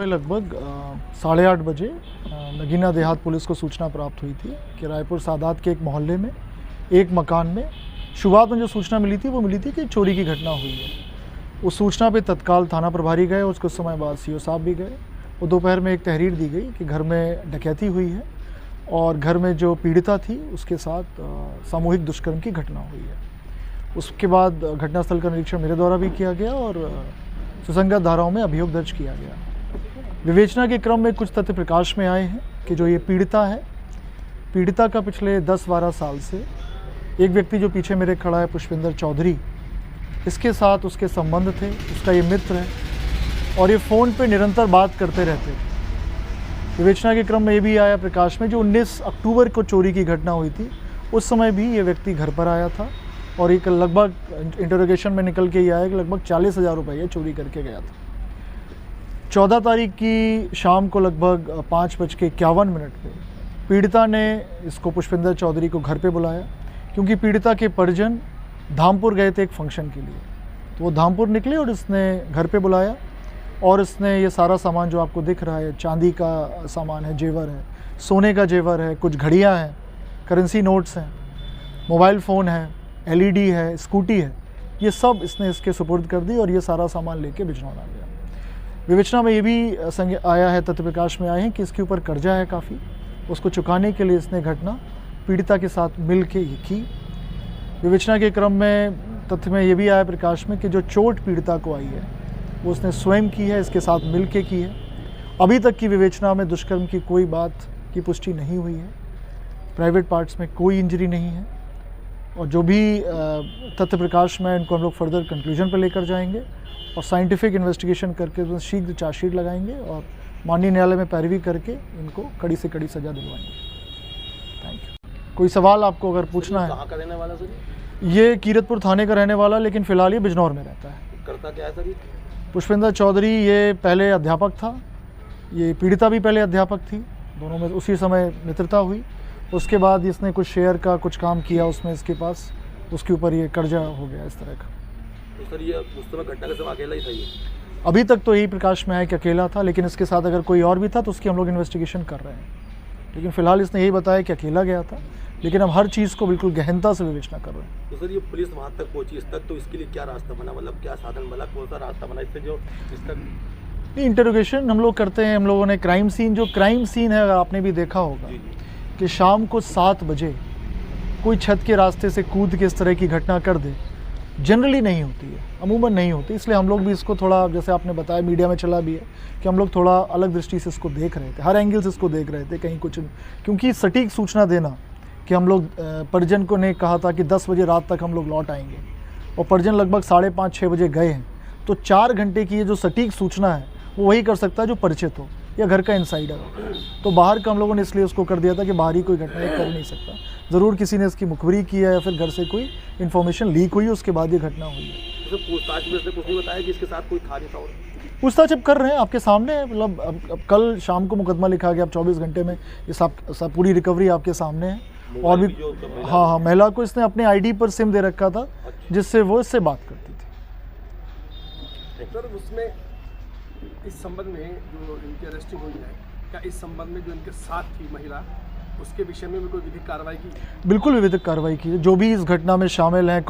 लगभग 8:30 बजे नगीना देहात पुलिस को सूचना प्राप्त हुई थी कि रायपुर सादात के एक मोहल्ले में एक मकान में शुरुआत में जो सूचना मिली थी वो मिली थी कि चोरी की घटना हुई है। उस सूचना पे तत्काल थाना प्रभारी गए और कुछ समय बाद सीओ साहब भी गए। वो दोपहर में एक तहरीर दी गई कि घर में डकैती हुई है और घर में जो पीड़िता थी उसके साथ सामूहिक दुष्कर्म की घटना हुई है। उसके बाद घटनास्थल का निरीक्षण मेरे द्वारा भी किया गया और सुसंगत धाराओं में अभियोग दर्ज किया गया। विवेचना के क्रम में कुछ तथ्य प्रकाश में आए हैं कि जो ये पीड़िता है, पीड़िता का पिछले 10-12 साल से एक व्यक्ति जो पीछे मेरे खड़ा है पुष्पिंदर चौधरी, इसके साथ उसके संबंध थे, उसका ये मित्र है और ये फ़ोन पे निरंतर बात करते रहते। विवेचना के क्रम में ये भी आया प्रकाश में जो 19 अक्टूबर को चोरी की घटना हुई थी, उस समय भी ये व्यक्ति घर पर आया था और एक लगभग इंटरोगेशन में निकल के ये आया कि लगभग 40,000 रुपये चोरी करके गया था। 14 तारीख की शाम को लगभग 5:51 पे पीड़िता ने इसको पुष्पिंदर चौधरी को घर पे बुलाया क्योंकि पीड़िता के परिजन धामपुर गए थे एक फंक्शन के लिए। तो वो धामपुर निकले और इसने घर पे बुलाया और इसने ये सारा सामान जो आपको दिख रहा है, चांदी का सामान है, जेवर है, सोने का जेवर है, कुछ घड़ियाँ हैं, करेंसी नोट्स हैं, मोबाइल फ़ोन है, LED है, स्कूटी है, ये सब इसने इसके सुपुर्द कर दी और ये सारा सामान लेके बिजनौर आ गया। विवेचना में ये भी आया है, तथ्य प्रकाश में आए हैं कि इसके ऊपर कर्जा है काफ़ी, उसको चुकाने के लिए इसने घटना पीड़िता के साथ मिल के ये की। विवेचना के क्रम में तथ्य में ये भी आया प्रकाश में कि जो चोट पीड़िता को आई है वो उसने स्वयं की है, इसके साथ मिल के की है। अभी तक की विवेचना में दुष्कर्म की कोई बात की पुष्टि नहीं हुई है, प्राइवेट पार्ट्स में कोई इंजरी नहीं है और जो भी तथ्य प्रकाश में इनको हम लोग फर्दर कंक्लूजन पर लेकर जाएंगे और साइंटिफिक इन्वेस्टिगेशन करके उसमें शीघ्र चार्जशीट लगाएंगे और माननीय न्यायालय में पैरवी करके इनको कड़ी से कड़ी सजा दिलवाएंगे। Thank you. कोई सवाल आपको अगर पूछना है? कहाँ का रहने वाला सर? ये कीरतपुर थाने का रहने वाला, लेकिन फिलहाल ये बिजनौर में रहता है। करता क्या है सर? पुष्पिंदर चौधरी ये पहले अध्यापक था, ये पीड़िता भी पहले अध्यापक थी, दोनों में उसी समय मित्रता हुई। उसके बाद इसने कुछ शेयर का कुछ काम किया उसमें इसके पास, उसके ऊपर ये कर्जा हो गया इस तरह का। तो सर ये उस समय घटना के समय अकेला ही था ये? अभी तक तो यही प्रकाश में है कि अकेला था, लेकिन इसके साथ अगर कोई और भी था तो उसकी हम लोग इन्वेस्टिगेशन कर रहे हैं। लेकिन फिलहाल इसने यही बताया कि अकेला गया था, लेकिन हम हर चीज़ को बिल्कुल गहनता से विवेचना कर रहे हैं। तो सर ये पुलिस वहाँ तक पहुँची इस तक, तो इसके लिए क्या रास्ता बना, मतलब क्या साधन बना, कौन सा रास्ता बना इससे जो इस तक? इंटरोगेशन हम लोग करते हैं। हम लोगों ने क्राइम सीन है, आपने भी देखा होगा कि शाम को 7 बजे कोई छत के रास्ते से कूद के इस तरह की घटना कर दे, जनरली नहीं होती है, अमूमन नहीं होती। इसलिए हम लोग भी इसको थोड़ा, जैसे आपने बताया मीडिया में चला भी है कि हम लोग थोड़ा अलग दृष्टि से इसको देख रहे थे, हर एंगल से इसको देख रहे थे, कहीं कुछ, क्योंकि सटीक सूचना देना कि हम लोग परिजन को ने कहा था कि 10 बजे रात तक हम लोग लौट आएंगे और परिजन लगभग 5:30-6 बजे गए हैं, तो 4 घंटे की ये जो सटीक सूचना है वो वही कर सकता है जो परिचित हो या घर का इंसाइडर हो। तो बाहर का हम लोगों ने इसलिए उसको कर दिया था कि बाहरी कोई घटना कर नहीं सकता। ज़रूर किसी ने इसकी मुखबरी की है या फिर घर से कोई इन्फॉर्मेशन लीक हुई, उसके बाद ये घटना हुई है। तो पूछताछ में इसने कुछ नहीं बताया कि इसके साथ कोई था नहीं था? और पूछताछ अब कर रहे हैं, आपके सामने है। मतलब अब कल शाम को मुकदमा लिखा गया, अब 24 घंटे में ये सब पूरी रिकवरी आपके सामने है। और भी हाँ, महिला को इसने अपने ID पर सिम दे रखा था जिससे वो इससे बात करती थी। सर उसमें इस संबंध में जो इनकी अरेस्टिंग हुई है, क्या इस संबंध में जो इनके साथ थी महिला, उसके विषय में भी कोई विधिक कार्रवाई की? बिल्कुल विधिक कार्रवाई की है। जो भी इस घटना में शामिल हैं